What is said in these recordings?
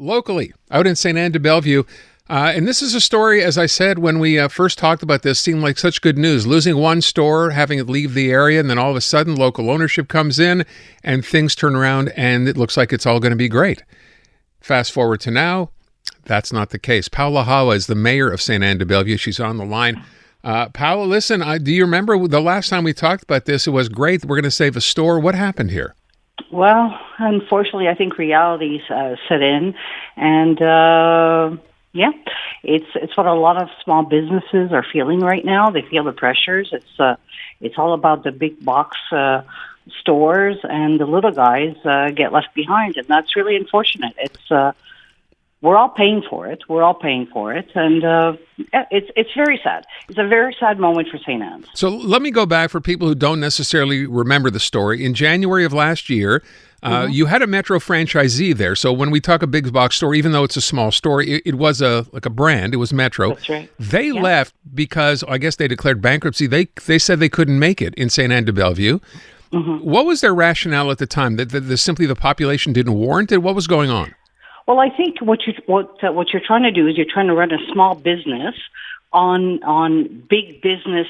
locally out in Sainte-Anne-de-Bellevue. And this is a story, as I said, when we first talked about this, seemed like such good news. Losing one store, having it leave the area, and then all of a sudden local ownership comes in and things turn around and it looks like it's all going to be great. Fast forward to now, that's not the case. Paola Hawa is the mayor of Sainte-Anne-de-Bellevue. She's on the line. Paola, listen, do you remember the last time we talked about this? It was great. We're going to save a store. What happened here? Well, unfortunately, I think realities set in, and it's what a lot of small businesses are feeling right now. They feel the pressures. It's all about the big box stores, and the little guys get left behind, and that's really unfortunate. We're all paying for it. And it's very sad. It's a very sad moment for St. Anne's. So let me go back for people who don't necessarily remember the story. In January of last year, you had a Metro franchisee there. So when we talk a big box store, even though it's a small store, it was like a brand. It was Metro. That's right. They left because I guess they declared bankruptcy. They said they couldn't make it in Sainte-Anne-de-Bellevue. Mm-hmm. What was their rationale at the time? That simply the population didn't warrant it? What was going on? Well, I think what you're trying to do is you're trying to run a small business on big business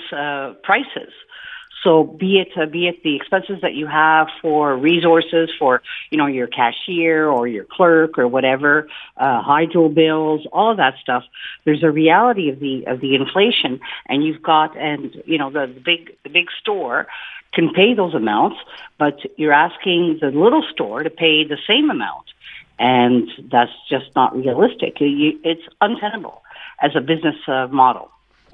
prices. So be it the expenses that you have for resources for your cashier or your clerk or whatever, hydro bills, all of that stuff. There's a reality of the inflation, and you've got the big store can pay those amounts, but you're asking the little store to pay the same amount. And that's just not realistic. It's untenable as a business model.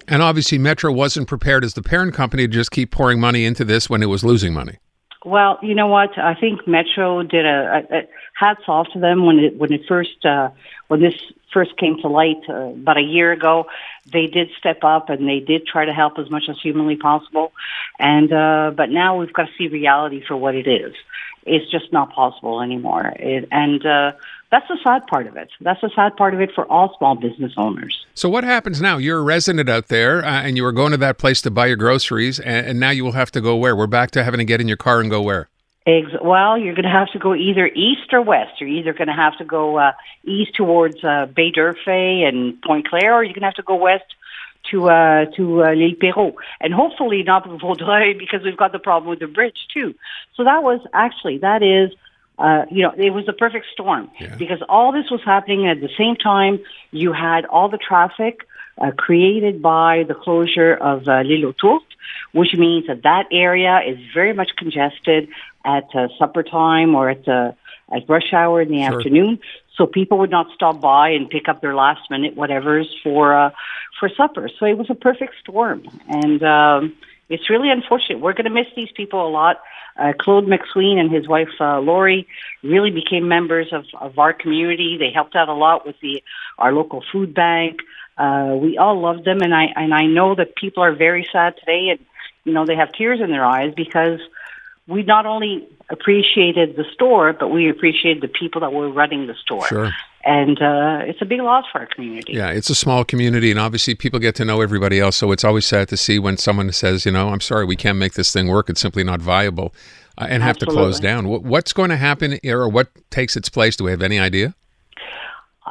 And obviously Metro wasn't prepared as the parent company to just keep pouring money into this when it was losing money. Well, you know what? I think Metro did a hats off to them when this first came to light about a year ago. They did step up and they did try to help as much as humanly possible. And but now we've got to see reality for what it is. It's just not possible anymore. That's the sad part of it. That's the sad part of it for all small business owners. So what happens now? You're a resident out there, and you were going to that place to buy your groceries, and now you will have to go where? We're back to having to get in your car and go where? Well, you're going to have to go either east or west. You're either going to have to go east towards Baie d'Urfé and Pointe-Claire, or you're going to have to go west to L'Île Perrot, and hopefully not Vaudreuil, because we've got the problem with the bridge too. So it was a perfect storm, because all this was happening at the same time. You had all the traffic created by the closure of L'Île aux Tourtes, which means that area is very much congested at supper time or at rush hour in the afternoon. So people would not stop by and pick up their last minute whatevers for supper. So it was a perfect storm, and it's really unfortunate. We're going to miss these people a lot. Claude McSween and his wife Laurie really became members of our community. They helped out a lot with our local food bank. We all loved them, and I know that people are very sad today, and they have tears in their eyes, because we not only appreciated the store, but we appreciated the people that were running the store. Sure. And it's a big loss for our community. Yeah, it's a small community, and obviously people get to know everybody else, so it's always sad to see when someone says, I'm sorry, we can't make this thing work, it's simply not viable, and have to close down. What's going to happen, or what takes its place? Do we have any idea?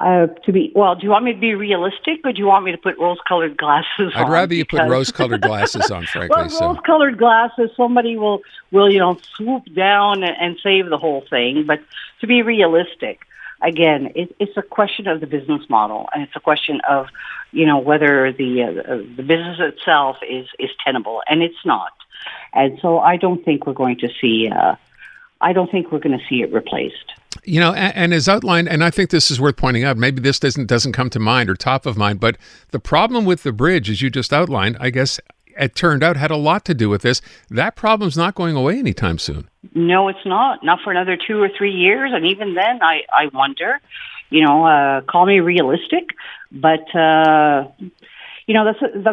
Do you want me to be realistic, or do you want me to put rose-colored glasses on? I'd rather you put rose-colored glasses on, frankly. Rose-colored glasses, somebody will swoop down and save the whole thing. But to be realistic, again, it's a question of the business model, and it's a question of whether the business itself is tenable, and it's not. And so I don't think we're going to see. I don't think we're going to see it replaced. And as outlined, and I think this is worth pointing out, maybe this doesn't come to mind or top of mind, but the problem with the bridge, as you just outlined, I guess it turned out had a lot to do with this. That problem's not going away anytime soon. No, it's not. Not for another 2 or 3 years. And even then, I wonder, call me realistic, but, that's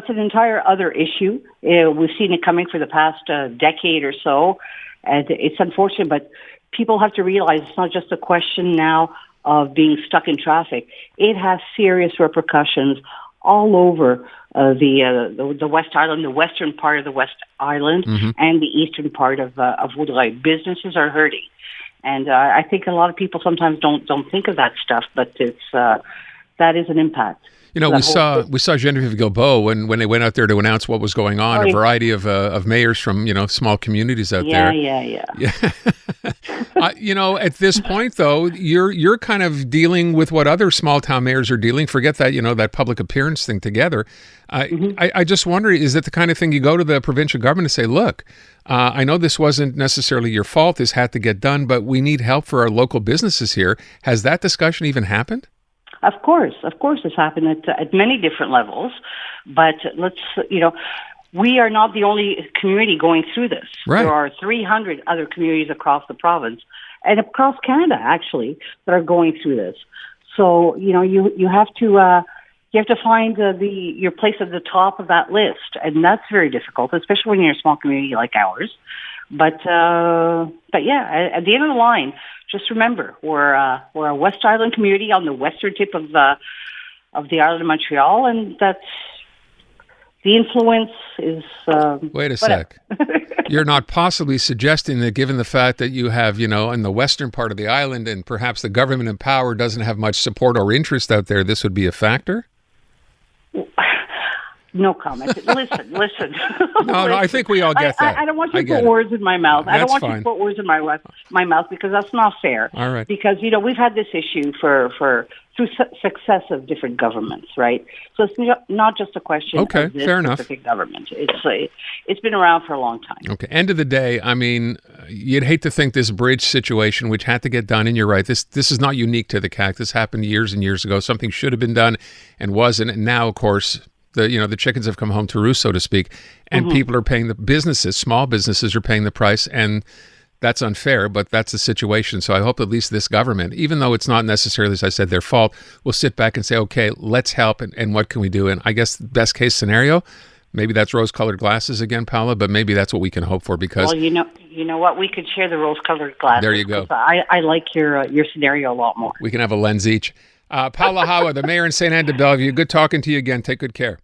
an entire other issue. We've seen it coming for the past decade or so. And it's unfortunate, but people have to realize it's not just a question now of being stuck in traffic. It has serious repercussions all over the West Island, the western part of the West Island, and the eastern part of Vaudreuil. Businesses are hurting. And I think a lot of people sometimes don't think of that stuff, but it's that is an impact. You know, we saw Genevieve Guilbeault when they went out there to announce what was going on. A variety of mayors from small communities out there. Yeah. At this point though, you're kind of dealing with what other small town mayors are dealing. Forget that that public appearance thing together. I just wonder, is it the kind of thing you go to the provincial government and say, look, I know this wasn't necessarily your fault. This had to get done, but we need help for our local businesses here. Has that discussion even happened? Of course, it's happened at many different levels, but we are not the only community going through this. Right. There are 300 other communities across the province and across Canada, actually, that are going through this. So, you have to find your place at the top of that list, and that's very difficult, especially when you're a small community like ours. But yeah, at the end of the line, just remember, we're a West Island community on the western tip of the island of Montreal, and that's the influence is. Wait a sec. You're not possibly suggesting that, given the fact that you have, in the western part of the island, and perhaps the government in power doesn't have much support or interest out there, this would be a factor? No comment. Listen. No, I think we all get that. I don't want you to put words in my mouth. I don't want you to put words in my mouth, because that's not fair. All right. Because we've had this issue through successive different governments, right? So it's not just a question of this fair enough. specific government. It's been around for a long time. Okay. End of the day, I mean, you'd hate to think this bridge situation, which had to get done, and you're right. This is not unique to the CAC. This happened years and years ago. Something should have been done and wasn't. And now, of course, the chickens have come home to roost, so to speak, and people are paying small businesses are paying the price, and that's unfair, but that's the situation. So I hope at least this government, even though it's not necessarily, as I said, their fault, will sit back and say, okay, let's help, and what can we do? And I guess the best case scenario, maybe that's rose-colored glasses again, Paola, but maybe that's what we can hope for, because... Well, you know what? We could share the rose-colored glasses. There you go. I like your scenario a lot more. We can have a lens each. Paola Hawa, the mayor in Sainte-Anne-de-Bellevue, good talking to you again. Take good care.